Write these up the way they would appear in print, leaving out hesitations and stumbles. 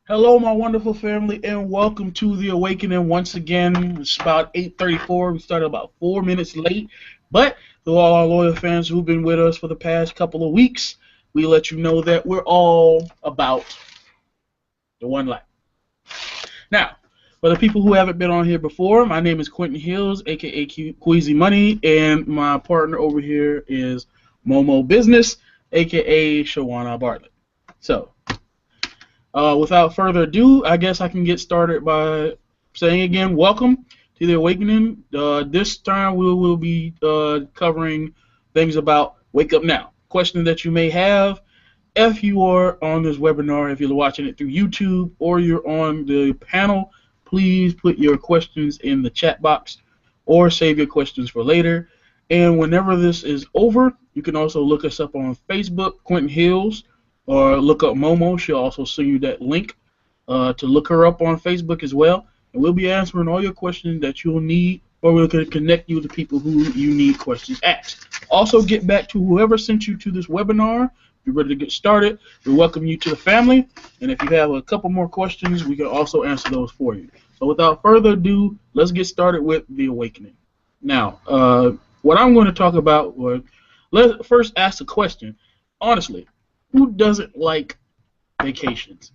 Hello, my wonderful family, and welcome to the Awakening once again. It's about 8:34. We started about 4 minutes late, but to all our loyal fans who've been with us for the past couple of weeks, we let you know that we're all about the one life. Now, for the people who haven't been on here before, my name is Quentin Hills, aka Queasy Money, and my partner over here is Momo Business, aka Shawana Bartlett. So, without further ado, I guess I can get started by saying again, welcome to the Awakening. This time we will be covering things about Wake Up Now. Question that you may have if you are on this webinar, if you're watching it through YouTube or you're on the panel, please put your questions in the chat box or save your questions for later. And whenever this is over, you can also look us up on Facebook, Quentin Hills, or look up Momo. She'll also send you that link to look her up on Facebook as well. And we'll be answering all your questions that you'll need, or we'll connect you to people who you need questions asked. Also, get back to whoever sent you to this webinar. If you're ready to get started, we welcome you to the family. And if you have a couple more questions, we can also answer those for you. So without further ado, let's get started with the awakening. Now, what I'm going to talk about, let's first ask a question. Honestly, who doesn't like vacations?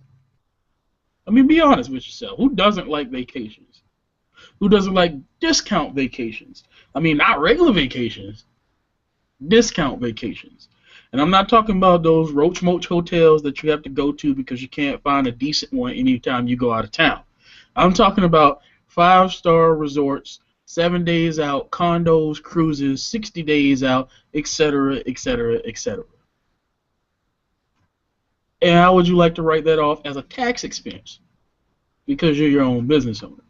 I mean, be honest with yourself. Who doesn't like vacations? Who doesn't like discount vacations? I mean, not regular vacations, discount vacations. And I'm not talking about those roach moach hotels that you have to go to because you can't find a decent one anytime you go out of town. I'm talking about five-star resorts, 7 days out, condos, cruises, 60 days out, etc., etc., etc. And how would you like to write that off as a tax expense because you're your own business owner?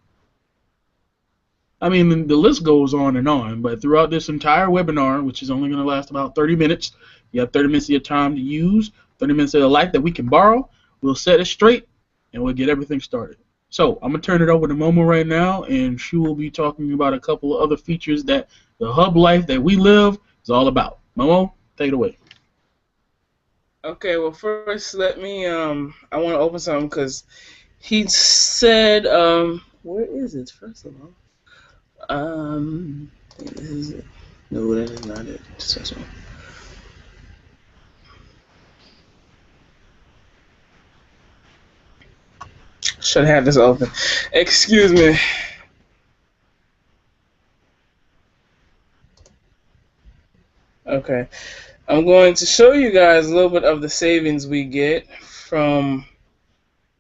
I mean, the list goes on, but throughout this entire webinar, which is only going to last about 30 minutes, you have 30 minutes of your time to use, 30 minutes of your life that we can borrow. We'll set it straight, and we'll get everything started. So I'm going to turn it over to Momo right now, and she will be talking about a couple of other features that the hub life that we live is all about. Momo, take it away. Okay, well, first let me I want to open something because he said where is it? First of all, this is it. No, that is not it. Just this one. Should have this open. Excuse me. Okay, I'm going to show you guys a little bit of the savings we get from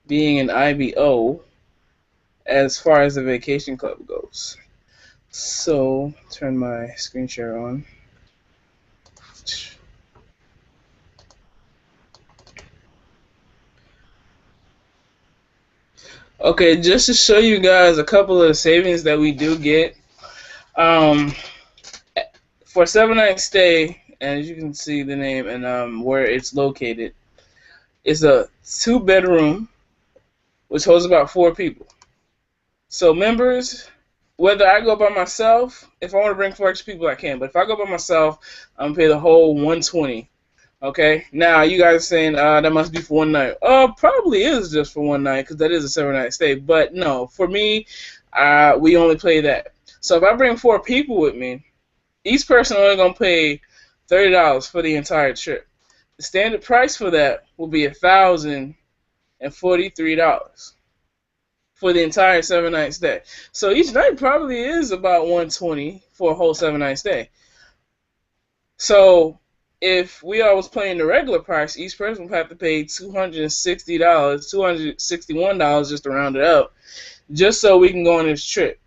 being an IBO as far as the vacation club goes. So, turn my screen share on. Okay, just to show you guys a couple of savings that we do get. Um, for a 7 night stay, as you can see the name and where it's located, it's a 2 bedroom, which holds about 4 people. So members, whether I go by myself, if I want to bring 4 extra people, I can. But if I go by myself, I'm gonna pay the whole 120. Okay. Now you guys are saying that must be for one night. Probably is just for one night because that is a 7 night stay. But no, for me, we only pay that. So if I bring 4 people with me, each person only gonna pay $30 for the entire trip. The standard price for that will be $1,043 for the entire 7 night stay. So each night probably is about 120 for a whole 7 night stay. So if we all was paying the regular price, each person would have to pay $260, $261 just to round it up, just so we can go on this trip.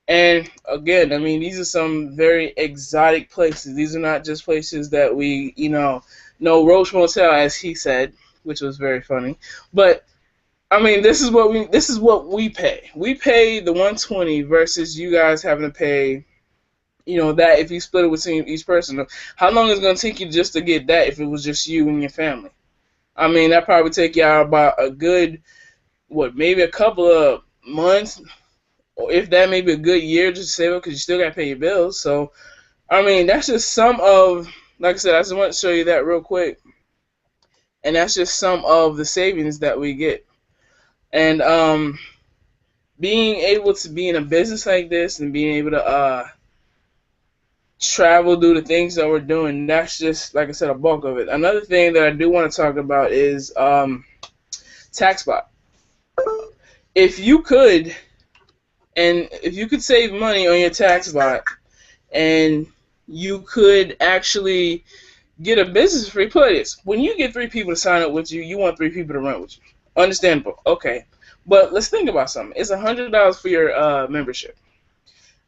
And again, I mean, these are some very exotic places. These are not just places that we, no Roach Motel, as he said, which was very funny. But I mean, this is what we pay. We pay the 120 versus you guys having to pay, that if you split it between each person. How long is it gonna take you just to get that if it was just you and your family? I mean, that probably take y'all about a good, maybe a couple of months, or if that, maybe a good year just to save up because you still gotta pay your bills. So, I mean, that's just some of, like I said, I just want to show you that real quick, and that's just some of the savings that we get. And being able to be in a business like this and being able to travel, do the things that we're doing, that's just, like I said, a bulk of it. Another thing that I do want to talk about is TaxBot. If you could, and if you could save money on your TaxBot, and you could actually get a business free, put this. When you get 3 people to sign up with you, you want 3 people to run with you. Understandable. Okay. But let's think about something. It's $100 for your membership.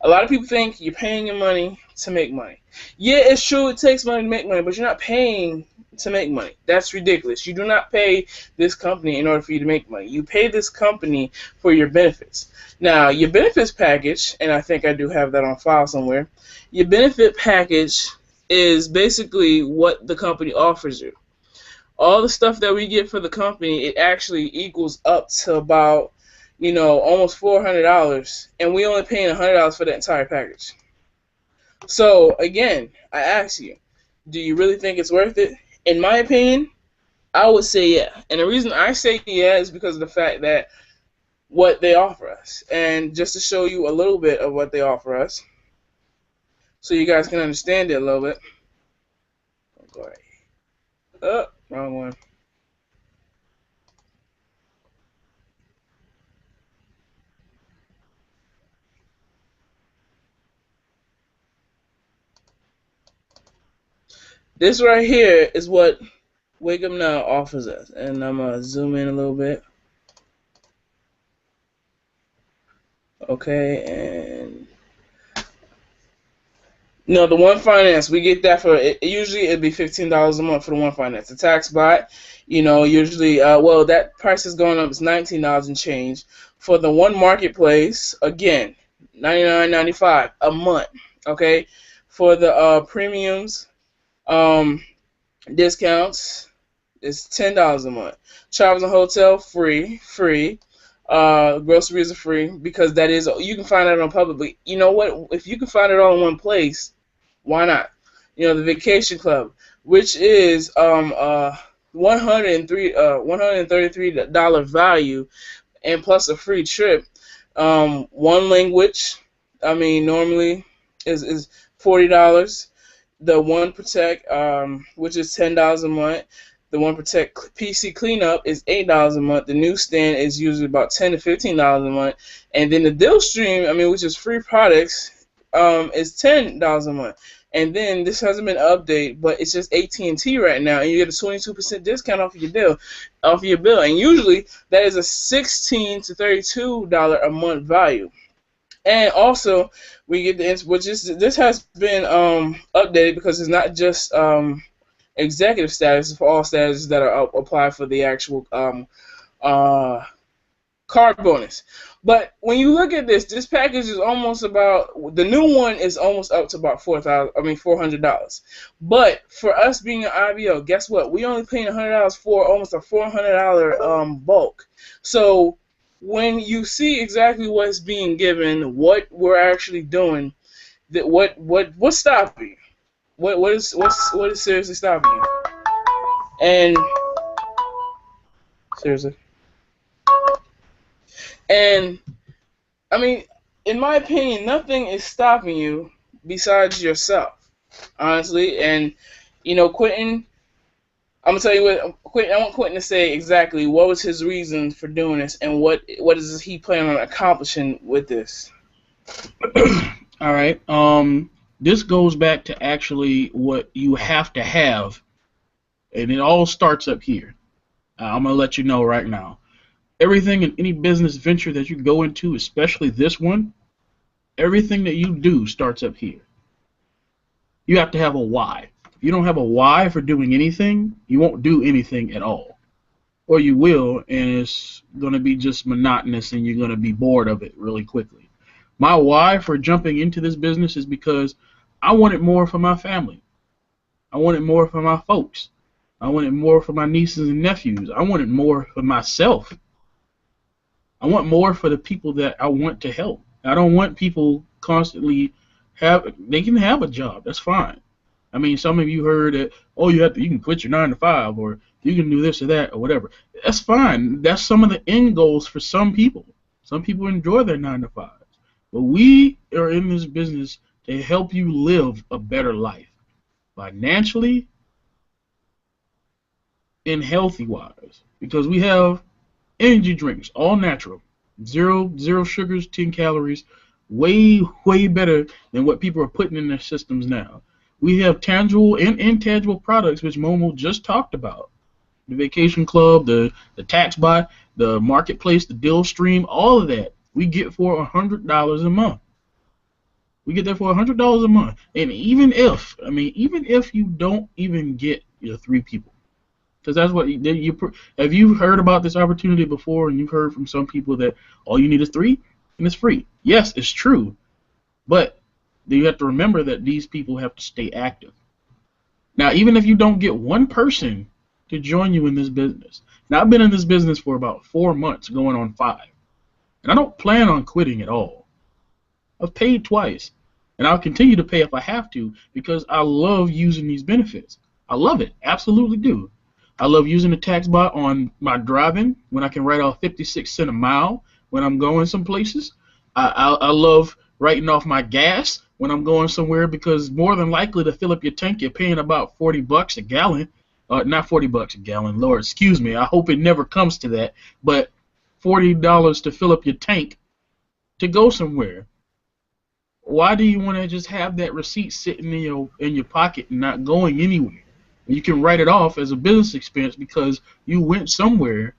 A lot of people think you're paying your money to make money. Yeah, it's true, it takes money to make money, but you're not paying to make money. That's ridiculous. You do not pay this company in order for you to make money. You pay this company for your benefits. Now, your benefits package, and I think I do have that on file somewhere, your benefit package is basically what the company offers you. All the stuff that we get for the company, it actually equals up to about, almost $400, and we only paying $100 for the entire package. So again, I ask you, do you really think it's worth it? In my opinion, I would say yeah. And the reason I say yeah is because of the fact that what they offer us. And just to show you a little bit of what they offer us, so you guys can understand it a little bit. Go right. Oh, wrong one. This right here is what Wake Up Now offers us. And I'm going to zoom in a little bit. Okay, and the one finance, we get that for usually it'd be $15 a month for the one finance. The tax bot, usually that price is going up. It's $19 and change for the one marketplace. Again, $99.95 a month. Okay, for the premiums, discounts, it's $10 a month. Travels and hotel free. Groceries are free because you can find it on publicly. You know what? If you can find it all in one place, why not? The Vacation Club, which is $133 value and plus a free trip. One language, normally is $40. The One Protect, which is $10 a month. The One Protect PC cleanup is $8 a month. The newsstand is usually about $10 to $15 a month, and then the Deal Stream, which is free products, is $10 a month. And then this hasn't been updated, but it's just AT&T right now, and you get a 22% discount off of your bill, and usually that is a $16 to $32 a month value. And also we get this has been updated because it's not just executive status, for all statuses that are applied for the actual card bonus. But when you look at this package is almost about, the new one is almost up to about $400. But for us being an IBO, guess what? We only paying $100 for almost a $400 bulk. So when you see exactly what's being given, what we're actually doing, what's stopping you? What is seriously stopping you? And seriously. And in my opinion, nothing is stopping you besides yourself, honestly. And Quentin, I'm gonna tell you what. Quentin, I want Quentin to say exactly what was his reason for doing this, and what is he planning on accomplishing with this. All right. This goes back to actually what you have to have, and it all starts up here. I'm gonna let you know right now. Everything in any business venture that you go into, especially this one, everything that you do starts up here. You have to have a why. If you don't have a why for doing anything, you won't do anything at all. Or you will, and it's going to be just monotonous, and you're going to be bored of it really quickly. My why for jumping into this business is because I wanted more for my family. I wanted more for my folks. I wanted more for my nieces and nephews. I wanted more for myself. I want more for the people that I want to help. I don't want people constantly they can have a job. That's fine. Some of you heard that, oh, you can quit your 9 to 5, or You can do this or that or whatever. That's fine. That's some of the end goals for some people. Some people enjoy their 9 to 5s. But we are in this business to help you live a better life financially and healthy wise. Because we have energy drinks, all natural, zero sugars, 10 calories, way better than what people are putting in their systems now. We have tangible and intangible products, which Momo just talked about. The Vacation Club, the tax bot, the marketplace, the deal stream, all of that we get for $100 a month. We get that for $100 a month. And even if you don't even get your 3 people, because that's what have you heard about this opportunity before, and you've heard from some people that all you need is 3 and it's free. Yes, it's true, but you have to remember that these people have to stay active. Now, even if you don't get one person to join you in this business, now I've been in this business for about 4 months, going on 5, and I don't plan on quitting at all. I've paid twice, and I'll continue to pay if I have to because I love using these benefits. I love it, absolutely do. I love using the tax bot on my driving when I can write off 56 cents a mile when I'm going some places. I love writing off my gas when I'm going somewhere because more than likely to fill up your tank, you're paying about $40 a gallon. Not $40 a gallon, Lord, excuse me. I hope it never comes to that, but $40 to fill up your tank to go somewhere. Why do you want to just have that receipt sitting in your pocket and not going anywhere? You can write it off as a business expense because you went somewhere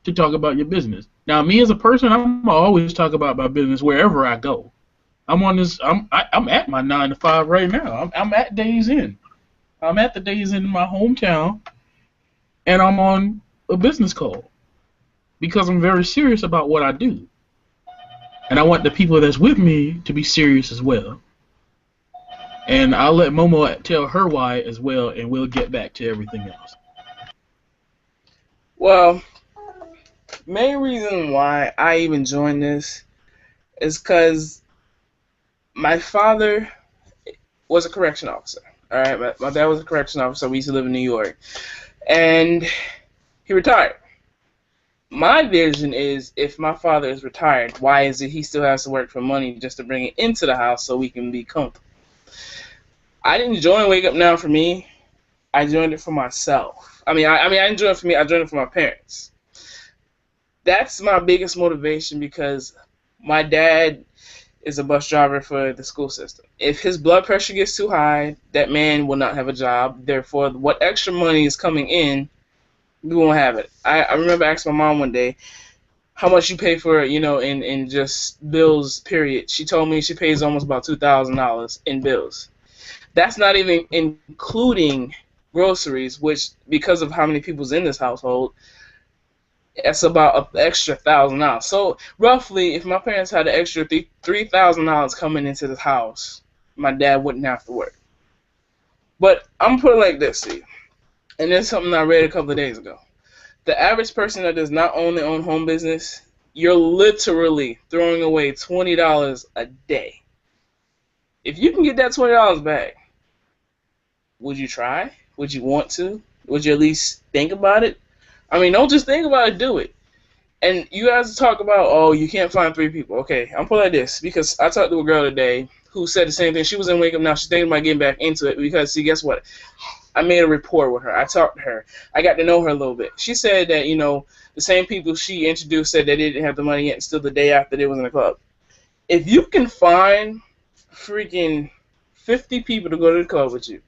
to talk about your business. Now, me as a person, I'm always talk about my business wherever I go. I'm on this. I'm at my 9 to 5 right now. I'm at Days Inn. I'm at the Days Inn in my hometown, and I'm on a business call because I'm very serious about what I do, and I want the people that's with me to be serious as well. And I'll let Momo tell her why as well, and we'll get back to everything else. Well, main reason why I even joined this is because my father was a correction officer. All right, my dad was a correction officer. We used to live in New York, and he retired. My vision is, if my father is retired, why is it he still has to work for money just to bring it into the house so we can be comfortable? I didn't join Wake Up Now for me. I joined it for myself. I didn't join it for me. I joined it for my parents. That's my biggest motivation because my dad is a bus driver for the school system. If his blood pressure gets too high, that man will not have a job. Therefore, what extra money is coming in, we won't have it. I remember asking my mom one day how much you pay for, in just bills, period. She told me she pays almost about $2,000 in bills. That's not even including groceries, which, because of how many people's in this household, that's about an extra $1,000. So roughly, if my parents had an extra $3,000 coming into the house, my dad wouldn't have to work. But I'm gonna put it like this, see, and there's something I read a couple of days ago. The average person that does not own their own home business, you're literally throwing away $20 a day. If you can get that $20 back, would you try? Would you want to? Would you at least think about it? Don't just think about it, do it. And you guys talk about, oh, you can't find 3 people. Okay, I'm putting like this because I talked to a girl today who said the same thing. She was in Wake Up Now. She's thinking about getting back into it because, see, guess what? I made a rapport with her. I talked to her. I got to know her a little bit. She said that, the same people she introduced said they didn't have the money yet until the day after they was in the club. If you can find freaking 50 people to go to the club with you,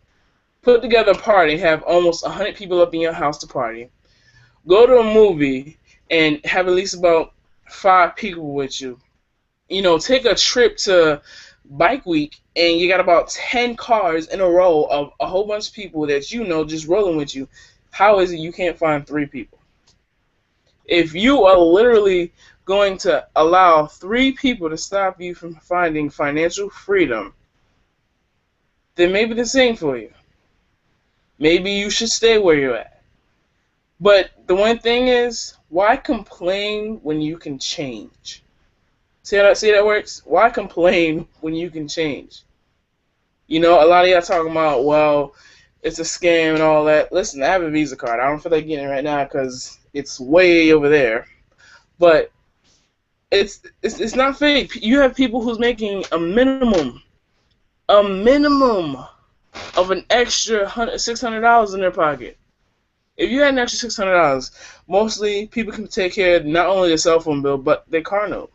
put together a party, have almost 100 people up in your house to party, go to a movie and have at least about 5 people with you, take a trip to Bike Week and you got about 10 cars in a row of a whole bunch of people that just rolling with you. How is it you can't find 3 people? If you are literally going to allow 3 people to stop you from finding financial freedom, then maybe this ain't for you. Maybe you should stay where you're at. But the one thing is, why complain when you can change? See how that works? Why complain when you can change? A lot of y'all talking about, well, it's a scam and all that. Listen, I have a Visa card. I don't feel like getting it right now because it's way over there. But it's not fake. You have people who's making a minimum of an extra $600 in their pocket. If you had an extra $600, mostly people can take care of not only their cell phone bill but their car note.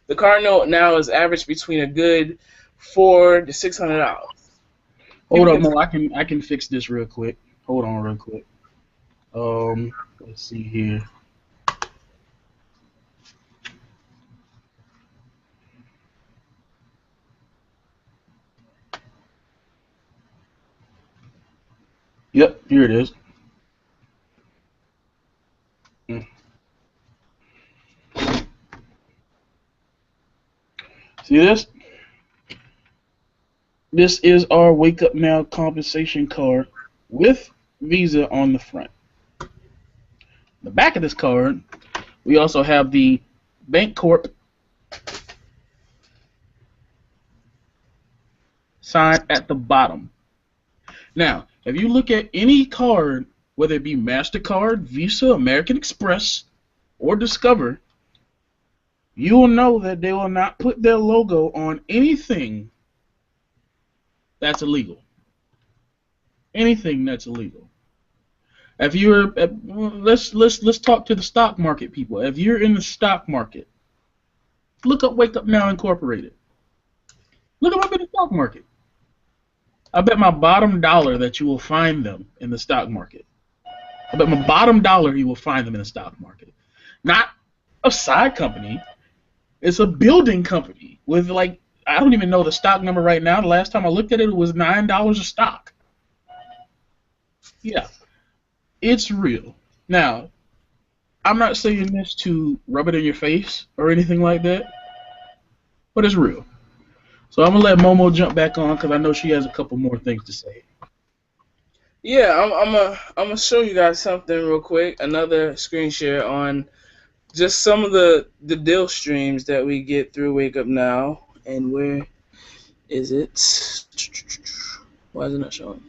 The car note now is averaged between a good $400 to $600. Hold People up, can. Mo. I can fix this real quick. Hold on, real quick. Let's see here. Yep, here it is. Mm. See this? This is our Wake Up Now compensation card with Visa on the front. The back of this card, we also have the Bank Corp sign at the bottom. Now, if you look at any card, whether it be MasterCard, Visa, American Express, or Discover, you will know that they will not put their logo on anything that's illegal. Anything that's illegal. If you're, let's talk to the stock market people. If you're in the stock market, look up Wake Up Now Incorporated. Look them up in the stock market. I bet my bottom dollar that you will find them in the stock market. I bet my bottom dollar you will find them in the stock market. Not a side company. It's a building company with like I don't even know the stock number right now. The last time I looked at it, it was $9 a stock. Yeah, it's real. Now, I'm not saying this to rub it in your face or anything like that, but it's real. So I'm gonna let Momo jump back on because I know she has a couple more things to say. Yeah, I'm gonna show you guys something real quick. Another screen share on just some of the deal streams that we get through Wake Up Now. And where is it? Why is it not showing?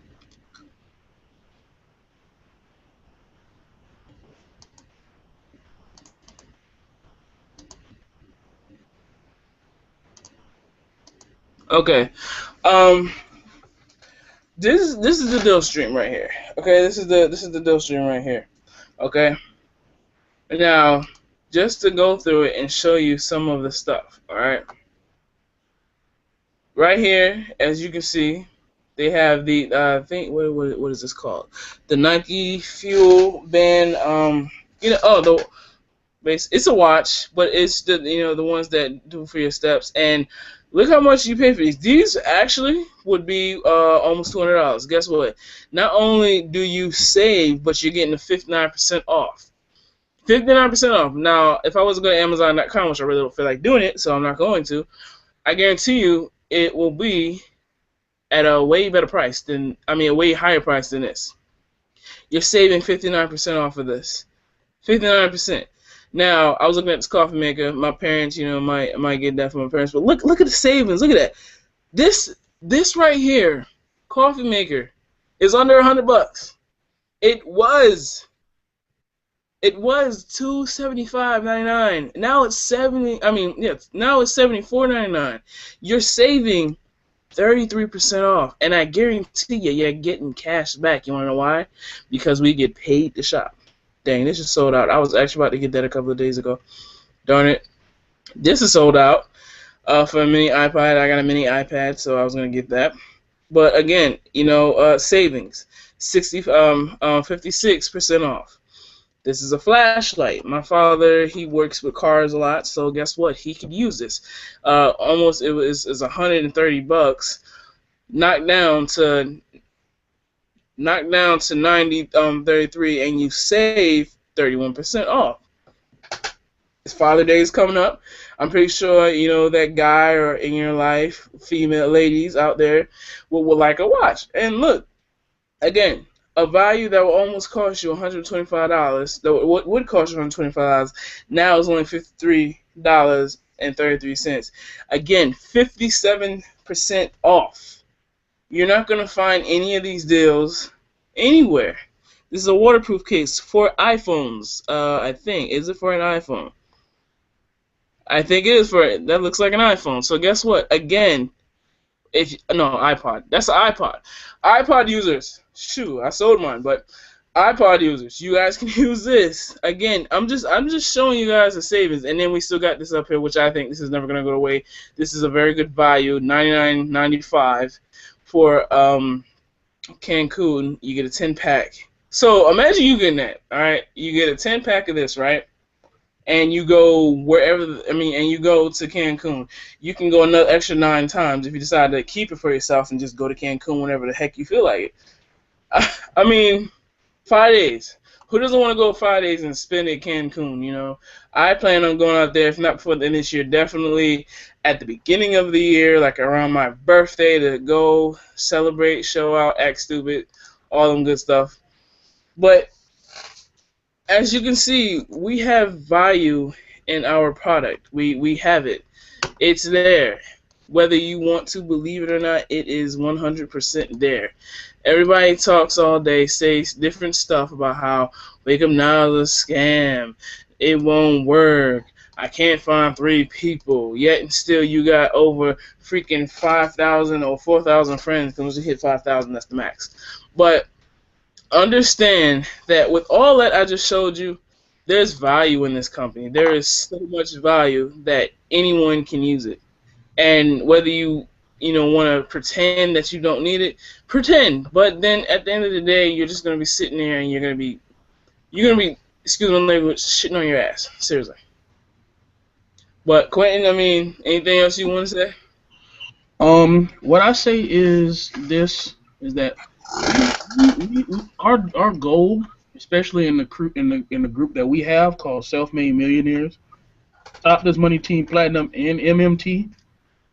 Okay. Um, this is the deal stream right here. Okay, this is the deal stream right here. Okay. Now, just to go through it and show you some of the stuff. All right. Right here, as you can see, they have the I think what is this called? The Nike Fuel Band. The base. It's a watch, but it's the ones that do for your steps. And look how much you pay for these. These actually would be almost $200. Guess what? Not only do you save, but you're getting a 59% off. 59% off. Now, if I was to go to Amazon.com, which I really don't feel like doing it, so I'm not going to, I guarantee you it will be at a way better price a way higher price than this. You're saving 59% off of this. 59%. Now, I was looking at this coffee maker. My parents, might get that from my parents, but look at the savings. Look at that. This right here, coffee maker, is under $100. It was $275.99. Now it's 70. I mean, yeah, now it's $74.99. You're saving 33% off, and I guarantee you're getting cash back. You want to know why? Because we get paid to shop. Dang, this is sold out. I was actually about to get that a couple of days ago. Darn it. This is sold out for a mini iPad. I got a mini iPad, so I was going to get that. But again, savings. 56% off. This is a flashlight. My father, he works with cars a lot, so guess what? He could use this. It was $130, knocked down to 90 33, and you save 31% off. It's Father Day is coming up. I'm pretty sure that guy or in your life, female ladies out there will like a watch. And look, again, a value that will almost cost you $125, that would cost you $125, now is only $53.33. Again, 57% off. You're not going to find any of these deals anywhere. This is a waterproof case for iPhones. I think. Is it for an iPhone? I think it is for that looks like an iPhone. So guess what? Again, if no iPod, that's an iPod. iPod users, shoot, I sold mine, but iPod users, you guys can use this. Again, I'm just showing you guys the savings, and then we still got this up here, which I think this is never gonna go away. This is a very good value, $99.95 for Cancun. You get a 10 pack. So imagine you getting that. All right, you get a 10 pack of this, right? And you go wherever, and you go to Cancun. You can go another extra 9 times if you decide to keep it for yourself and just go to Cancun whenever the heck you feel like it. I mean, 5 days. Who doesn't want to go 5 days and spend it in Cancun, you know? I plan on going out there, if not before the end of this year, definitely at the beginning of the year, like around my birthday, to go celebrate, show out, act stupid, all them good stuff. But as you can see, we have value in our product. We have it. It's there. Whether you want to believe it or not, it is 100% there. Everybody talks all day, says different stuff about how Wake Up Now is a scam. It won't work. I can't find 3 people. Yet and still you got over freaking 5,000 or 4,000 friends. Because once you hit 5,000, that's the max. But understand that with all that I just showed you, there's value in this company. There is so much value that anyone can use it. And whether you want to pretend that you don't need it, pretend. But then at the end of the day, you're just gonna be sitting there and you're gonna be excuse my language, shitting on your ass. Seriously. But Quentin, anything else you want to say? What I say is this: is that our goal, especially in the group that we have called Self-Made Millionaires, Top This Money Team Platinum and MMT,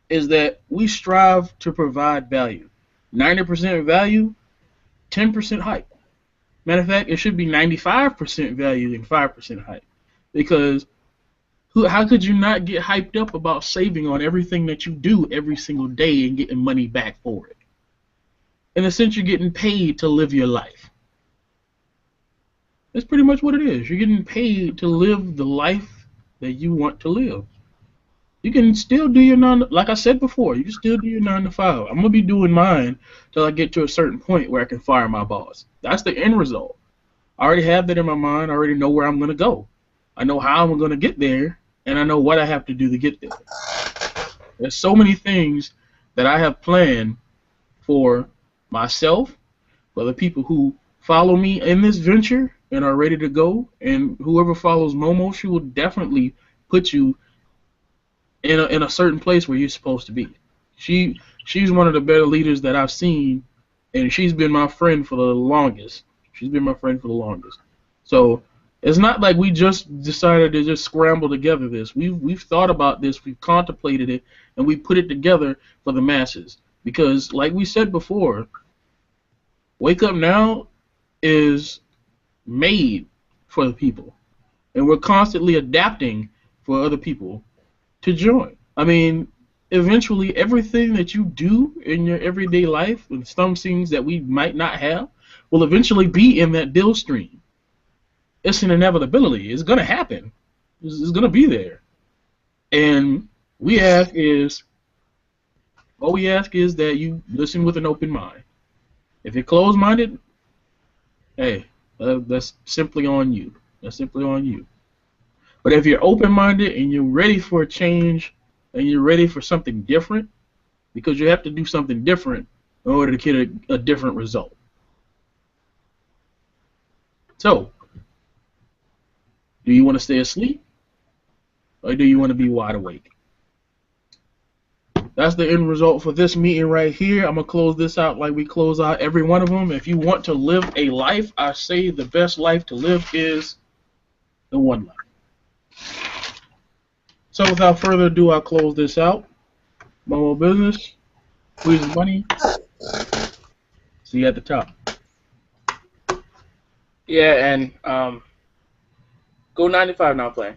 is that we strive to provide value. 90% value, 10% hype. Matter of fact, it should be 95% value and 5% hype. Because how could you not get hyped up about saving on everything that you do every single day and getting money back for it? In a sense, you're getting paid to live your life. That's pretty much what it is. You're getting paid to live the life that you want to live. You can still do your like I said before, you can still do your 9 to 5. I'm gonna be doing mine till I get to a certain point where I can fire my boss. That's the end result. I already have that in my mind. I already know where I'm gonna go. I know how I'm gonna get there, and I know what I have to do to get there. There's so many things that I have planned for myself, for the people who follow me in this venture and are ready to go, and whoever follows Momo, she will definitely put you in a certain place where you're supposed to be. She's one of the better leaders that I've seen, and she's been my friend for the longest. She's been my friend for the longest. So it's not like we just decided to just scramble together this. We've thought about this, we've contemplated it, and we put it together for the masses. Because like we said before, Wake Up Now is made for the people, and we're constantly adapting for other people to join. Eventually everything that you do in your everyday life, with some things that we might not have, will eventually be in that bill stream. It's an inevitability. It's going to happen. It's going to be there. And all we ask is that you listen with an open mind. If you're closed-minded, hey, that's simply on you. That's simply on you. But if you're open-minded and you're ready for a change and you're ready for something different, because you have to do something different in order to get a different result. So, do you want to stay asleep or do you want to be wide awake? That's the end result for this meeting right here. I'm going to close this out like we close out every one of them. If you want to live a life, I say the best life to live is the one life. So without further ado, I'll close this out. Momo Business, Squeeze Money. See you at the top. Yeah, and go 95 now playing.